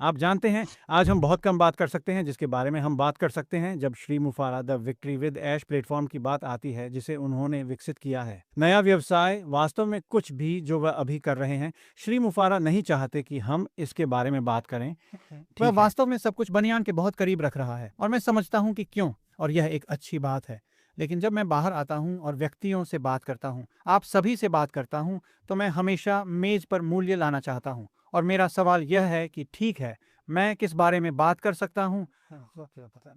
आप जानते हैं, आज हम बहुत कम बात कर सकते हैं जिसके बारे में हम बात कर सकते हैं जब श्री मुफारा the victory with ash platform की बात आती है जिसे उन्होंने विकसित किया है। नया व्यवसाय वास्तव में कुछ भी जो वह अभी कर रहे हैं, श्री मुफारा नहीं चाहते कि हम इसके बारे में बात करें। वह ठीक है। वास्तव में सब कुछ बनियान के बहुत करीब रख रहा है और मैं समझता हूँ कि क्यों, और यह एक अच्छी बात है। लेकिन जब मैं बाहर आता हूँ और व्यक्तियों से बात करता हूँ, आप सभी से बात करता हूँ, तो मैं हमेशा मेज पर मूल्य लाना चाहता हूँ। और मेरा सवाल यह है कि ठीक है, मैं किस बारे में बात कर सकता हूँ।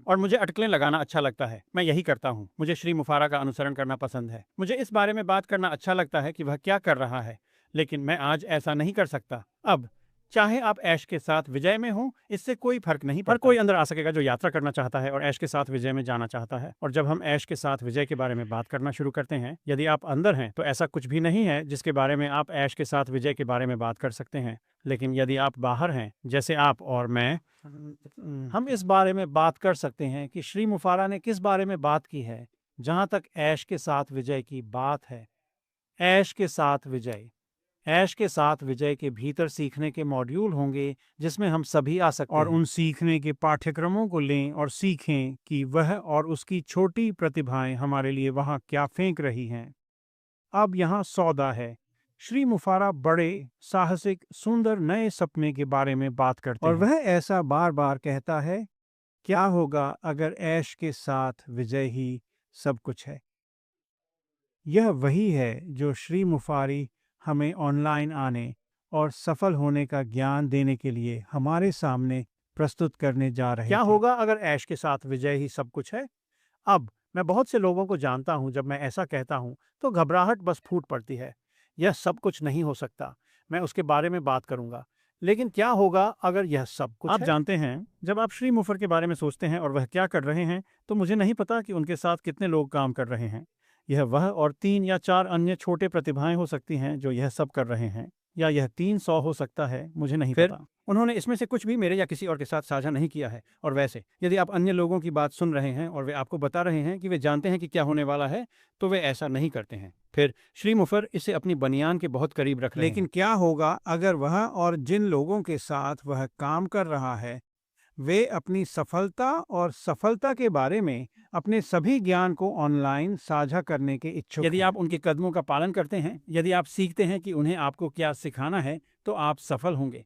और मुझे अटकलें लगाना अच्छा लगता है। मैं यही करता हूँ। मुझे श्री मुफारा का अनुसरण करना पसंद है। मुझे इस बारे में बात करना अच्छा लगता है कि वह क्या कर रहा है, लेकिन मैं आज ऐसा नहीं कर सकता। अब चाहे आप ऐश के साथ विजय में हो, इससे कोई फर्क नहीं पड़ता। हर कोई अंदर आ सकेगा जो यात्रा करना चाहता है और ऐश के साथ विजय में जाना चाहता है। और जब हम ऐश के साथ विजय के बारे में बात करना शुरू करते हैं, यदि आप अंदर हैं तो ऐसा कुछ भी नहीं है जिसके बारे में आप ऐश के साथ विजय के बारे में बात कर सकते हैं। लेकिन यदि आप बाहर हैं, जैसे आप और मैं, हम इस बारे में बात कर सकते हैं कि श्री मुफारा ने किस बारे में बात की है। जहां तक ऐश के साथ विजय की बात है, ऐश के साथ विजय, ऐश के साथ विजय के भीतर सीखने के मॉड्यूल होंगे जिसमें हम सभी आ सकते हैं और उन सीखने के पाठ्यक्रमों को लें और सीखें कि वह और उसकी छोटी प्रतिभाएं हमारे लिए वहां क्या फेंक रही हैं। अब यहाँ सौदा है। श्री मुफारा बड़े साहसिक सुंदर नए सपने के बारे में बात करते हैं और वह ऐसा बार बार कहता है, क्या होगा अगर ऐश के साथ विजय ही सब कुछ है। यह वही है जो श्री मुफारी हमें ऑनलाइन आने और सफल होने का ज्ञान देने के लिए हमारे सामने प्रस्तुत करने जा रहे क्या थे। होगा अगर ऐश के साथ विजय ही सब कुछ है। अब मैं बहुत से लोगों को जानता हूं, जब मैं ऐसा कहता हूं तो घबराहट बस फूट पड़ती है। यह सब कुछ नहीं हो सकता। मैं उसके बारे में बात करूंगा, लेकिन क्या होगा अगर यह सब कुछ आप है? जानते हैं, जब आप श्री मुफर के बारे में सोचते हैं और वह क्या कर रहे हैं, तो मुझे नहीं पता कि उनके साथ कितने लोग काम कर रहे हैं। यह वह और 3 या 4 अन्य छोटे प्रतिभाएं हो सकती हैं जो यह सब कर रहे हैं, या यह 300 हो सकता है, मुझे नहीं फिर पता। उन्होंने इसमें से कुछ भी मेरे या किसी और के साथ साझा नहीं किया है। और वैसे यदि आप अन्य लोगों की बात सुन रहे हैं और वे आपको बता रहे हैं कि वे जानते हैं कि क्या होने वाला है, तो वे ऐसा नहीं करते हैं। फिर श्री मुफर इसे अपनी बनियान के बहुत करीब रख रहे हैं। लेकिन क्या होगा अगर वह और जिन लोगों के साथ वह काम कर रहा है, वे अपनी सफलता और सफलता के बारे में अपने सभी ज्ञान को ऑनलाइन साझा करने के इच्छुक यदि हैं? आप उनके कदमों का पालन करते हैं, यदि आप सीखते हैं कि उन्हें आपको क्या सिखाना है, तो आप सफल होंगे।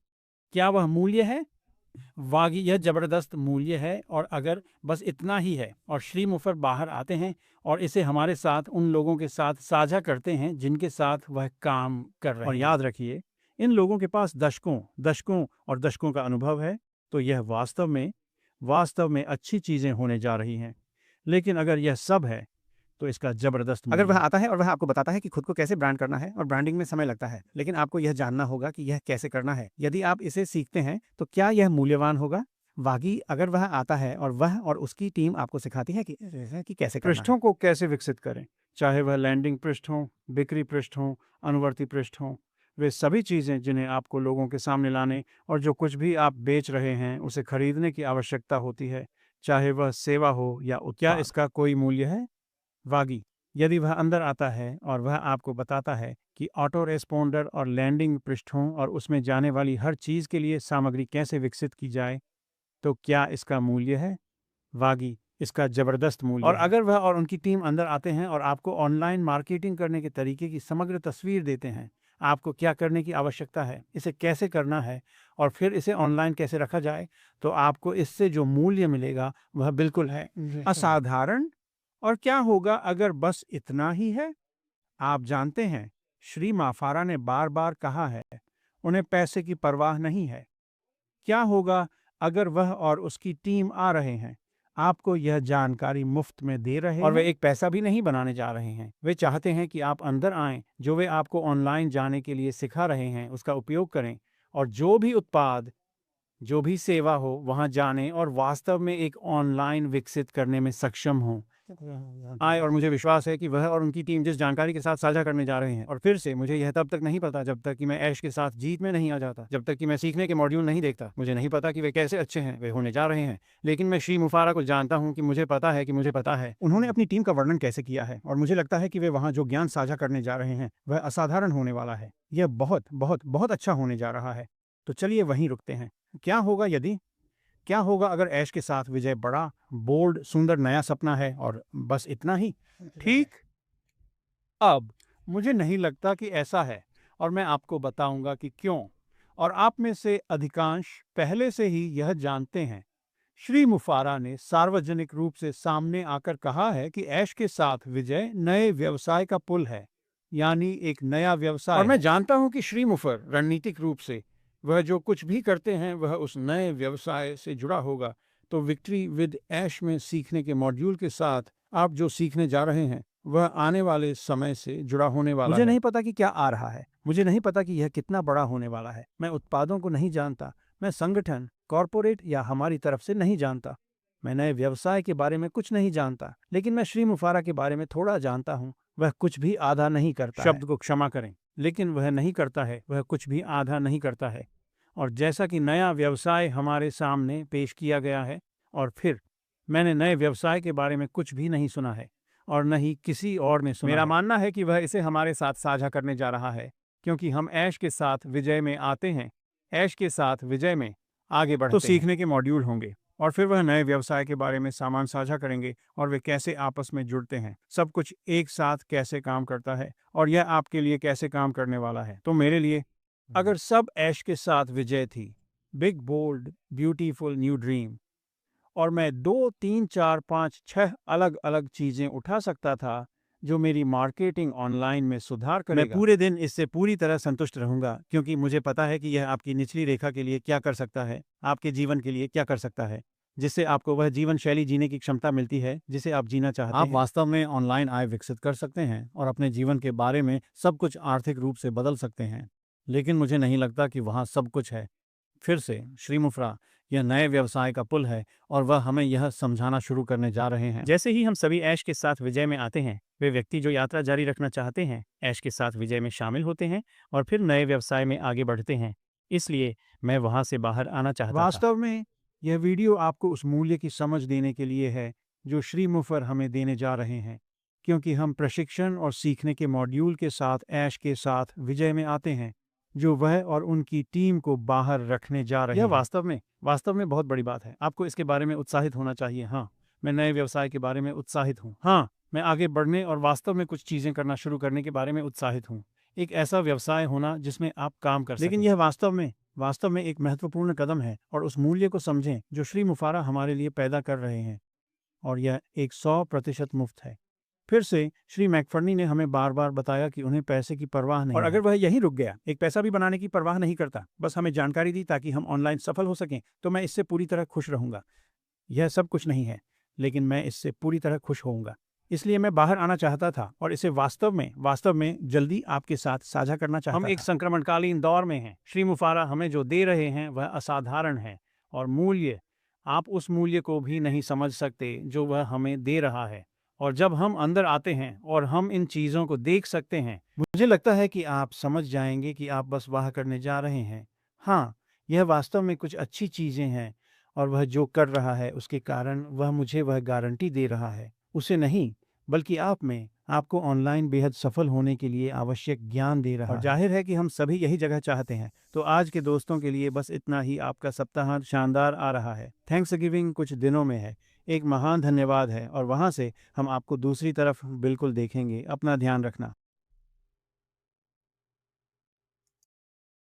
क्या वह मूल्य है? वाकई यह जबरदस्त मूल्य है। और अगर बस इतना ही है और श्री मुफर बाहर आते हैं और इसे हमारे साथ उन लोगों के साथ साझा करते हैं जिनके साथ वह काम कर रहे हैं, और याद रखिए, इन लोगों के पास दशकों दशकों और दशकों का अनुभव है, तो यह वास्तव में अच्छी चीजें होने जा रही हैं। लेकिन अगर यह सब है, तो इसका जबरदस्त अगर मूल्य वह है। आता है और वह आपको बताता है कि खुद को कैसे ब्रांड करना है, और ब्रांडिंग में समय लगता है, लेकिन आपको यह जानना होगा कि यह कैसे करना है। यदि आप इसे सीखते हैं तो क्या यह मूल्यवान होगा? वाकई अगर वह आता है और वह और उसकी टीम आपको सिखाती है कि कैसे करना है। पृष्ठों को कैसे विकसित करें, चाहे वह लैंडिंग पृष्ठ हों, बिक्री पृष्ठ हों, अनुवर्ती पृष्ठ हों, वे सभी चीज़ें जिन्हें आपको लोगों के सामने लाने और जो कुछ भी आप बेच रहे हैं उसे खरीदने की आवश्यकता होती है, चाहे वह सेवा हो या उत्पाद। क्या इसका कोई मूल्य है? वागी, यदि वह अंदर आता है और वह आपको बताता है कि ऑटो रेस्पोंडर और लैंडिंग पृष्ठों और उसमें जाने वाली हर चीज़ के लिए सामग्री कैसे विकसित की जाए, तो क्या इसका मूल्य है? वागी, इसका जबरदस्त मूल्य और है। अगर वह और उनकी टीम अंदर आते हैं और आपको ऑनलाइन मार्केटिंग करने के तरीके की समग्र तस्वीर देते हैं, आपको क्या करने की आवश्यकता है, इसे कैसे करना है और फिर इसे ऑनलाइन कैसे रखा जाए, तो आपको इससे जो मूल्य मिलेगा वह बिल्कुल है असाधारण। और क्या होगा अगर बस इतना ही है? आप जानते हैं, श्री माफारा ने बार बार कहा है, उन्हें पैसे की परवाह नहीं है। क्या होगा अगर वह और उसकी टीम आ रहे हैं, आपको यह जानकारी मुफ्त में दे रहे हैं, और वे एक पैसा भी नहीं बनाने जा रहे हैं। वे चाहते हैं कि आप अंदर आएं, जो वे आपको ऑनलाइन जाने के लिए सिखा रहे हैं उसका उपयोग करें, और जो भी उत्पाद, जो भी सेवा हो, वहां जाने और वास्तव में एक ऑनलाइन विकसित करने में सक्षम हों। आए, और मुझे विश्वास है कि वह और उनकी टीम जिस जानकारी के साथ साझा करने जा रहे हैं, और फिर से मुझे यह तब तक नहीं पता जब तक कि मैं ऐश के साथ जीत में नहीं आ जाता, जब तक कि मैं सीखने के मॉड्यूल नहीं देखता। मुझे नहीं पता कि वे कैसे अच्छे हैं, वे होने जा रहे हैं, लेकिन मैं श्री मुफारा को जानता हूं कि मुझे पता है कि मुझे पता है। उन्होंने अपनी टीम का वर्णन कैसे किया है, और मुझे लगता है कि वे वहां जो ज्ञान साझा करने जा रहे हैं वह असाधारण होने वाला है। यह बहुत बहुत बहुत अच्छा होने जा रहा है। तो चलिए वहीं रुकते हैं। क्या होगा अगर ऐश के साथ विजय बड़ा, बोल्ड, सुंदर नया सपना है और बस इतना ही? ठीक, अब मुझे नहीं लगता कि ऐसा है, और मैं आपको बताऊंगा कि क्यों। और आप में से अधिकांश पहले से ही यह जानते हैं। श्री मुफारा ने सार्वजनिक रूप से सामने आकर कहा है कि ऐश के साथ विजय नए व्यवसाय का पुल है, यानी एक नया व्यवसाय। और मैं जानता हूं कि श्री मुफर रणनीतिक रूप से वह जो कुछ भी करते हैं वह उस नए व्यवसाय से जुड़ा होगा। तो विक्ट्री विद ऐश में सीखने के मॉड्यूल के साथ आप जो सीखने जा रहे हैं वह आने वाले समय से जुड़ा होने वाला है। मुझे नहीं पता कि क्या आ रहा है, मुझे नहीं पता कि यह कितना बड़ा होने वाला है। मैं उत्पादों को नहीं जानता, मैं संगठन, कॉरपोरेट या हमारी तरफ से नहीं जानता। मैं नए व्यवसाय के बारे में कुछ नहीं जानता, लेकिन मैं श्री मुफारा के बारे में थोड़ा जानता हूँ। वह कुछ भी आधा नहीं करता शब्द को क्षमा करें, लेकिन वह नहीं करता है, वह कुछ भी आधा नहीं करता है। और जैसा कि नया व्यवसाय हमारे सामने पेश किया गया है, और फिर मैंने नए व्यवसाय के बारे में कुछ भी नहीं सुना है और न ही किसी और ने सुना। मेरा मानना है कि वह इसे हमारे साथ साझा करने जा रहा है, क्योंकि हम ऐश के साथ विजय में आते हैं, ऐश के साथ विजय में आगे बढ़ते हैं। तो सीखने के मॉड्यूल होंगे और फिर वह नए व्यवसाय के बारे में सामान साझा करेंगे और वे कैसे आपस में जुड़ते हैं, सब कुछ एक साथ कैसे काम करता है और यह आपके लिए कैसे काम करने वाला है। तो मेरे लिए अगर सब ऐश के साथ विजय थी, big bold beautiful new dream, और मैं 2, 3, 4, 5, 6 अलग अलग चीजें उठा सकता था जो मेरी मार्केटिंग ऑनलाइन में सुधार करेगा, मैं पूरे दिन इससे पूरी तरह संतुष्ट रहूंगा, क्योंकि मुझे पता है कि यह आपकी निचली रेखा के लिए क्या कर सकता है, आपके जीवन के लिए क्या कर सकता है, जिससे आपको वह जीवन शैली जीने की क्षमता मिलती है जिसे आप जीना चाहते हैं। आप वास्तव में ऑनलाइन आय विकसित कर सकते हैं और अपने जीवन के बारे में सब कुछ आर्थिक रूप से बदल सकते हैं, लेकिन मुझे नहीं लगता कि वहाँ सब कुछ है। फिर से श्री मुफ्रा, यह नए व्यवसाय का पुल है और वह हमें यह समझाना शुरू करने जा रहे हैं। जैसे ही हम सभी ऐश के साथ विजय में आते हैं, वे व्यक्ति जो यात्रा जारी रखना चाहते हैं ऐश के साथ विजय में शामिल होते हैं और फिर नए व्यवसाय में आगे बढ़ते हैं। इसलिए मैं वहां से बाहर आना चाहता था। वास्तव में यह वीडियो आपको उस मूल्य की समझ देने के लिए है जो श्री मुफर हमें देने जा रहे हैं, क्योंकि हम प्रशिक्षण और सीखने के मॉड्यूल के साथ ऐश के साथ विजय में आते हैं, जो वह और उनकी टीम को बाहर रखने जा रहे हैं। यह वास्तव में बहुत बड़ी बात है। आपको इसके बारे में उत्साहित होना चाहिए। हाँ, मैं नए व्यवसाय के बारे में उत्साहित हूँ। हाँ, मैं आगे बढ़ने और वास्तव में कुछ चीजें करना शुरू करने के बारे में उत्साहित हूँ। एक ऐसा व्यवसाय होना जिसमें आप काम कर सकें। लेकिन यह वास्तव में एक महत्वपूर्ण कदम है, और उस मूल्य को समझें जो श्री मुफारा हमारे लिए पैदा कर रहे हैं, और यह 100% मुफ्त है। फिर से श्री मैकफर्नी ने हमें बार बार बताया कि उन्हें पैसे की परवाह नहीं, और अगर वह यहीं रुक गया, एक पैसा भी बनाने की परवाह नहीं करता, बस हमें जानकारी दी ताकि हम ऑनलाइन सफल हो सकें, तो मैं इससे पूरी तरह खुश रहूंगा। यह सब कुछ नहीं है, लेकिन मैं इससे पूरी तरह खुश होऊंगा। इसलिए मैं बाहर आना चाहता था और इसे वास्तव में जल्दी आपके साथ साझा करना चाहता था। हम एक संक्रमणकालीन दौर में हैं। श्री मुफारा हमें जो दे रहे हैं वह असाधारण है, और मूल्य, आप उस मूल्य को भी नहीं समझ सकते जो वह हमें दे रहा है। और जब हम अंदर आते हैं और हम इन चीज़ों को देख सकते हैं, मुझे लगता है कि आप समझ जाएंगे कि आप बस वाह करने जा रहे हैं। हाँ, यह वास्तव में कुछ अच्छी चीज़ें हैं, और वह जो कर रहा है उसके कारण वह मुझे वह गारंटी दे रहा है, उसे नहीं बल्कि आप में, आपको ऑनलाइन बेहद सफल होने के लिए आवश्यक ज्ञान दे रहा है। और जाहिर है कि हम सभी यही जगह चाहते हैं। तो आज के दोस्तों के लिए बस इतना ही। आपका सप्ताह शानदार आ रहा है। थैंक्स गिविंग कुछ दिनों में है। एक महान धन्यवाद है, और वहाँ से हम आपको दूसरी तरफ बिल्कुल देखेंगे। अपना ध्यान रखना।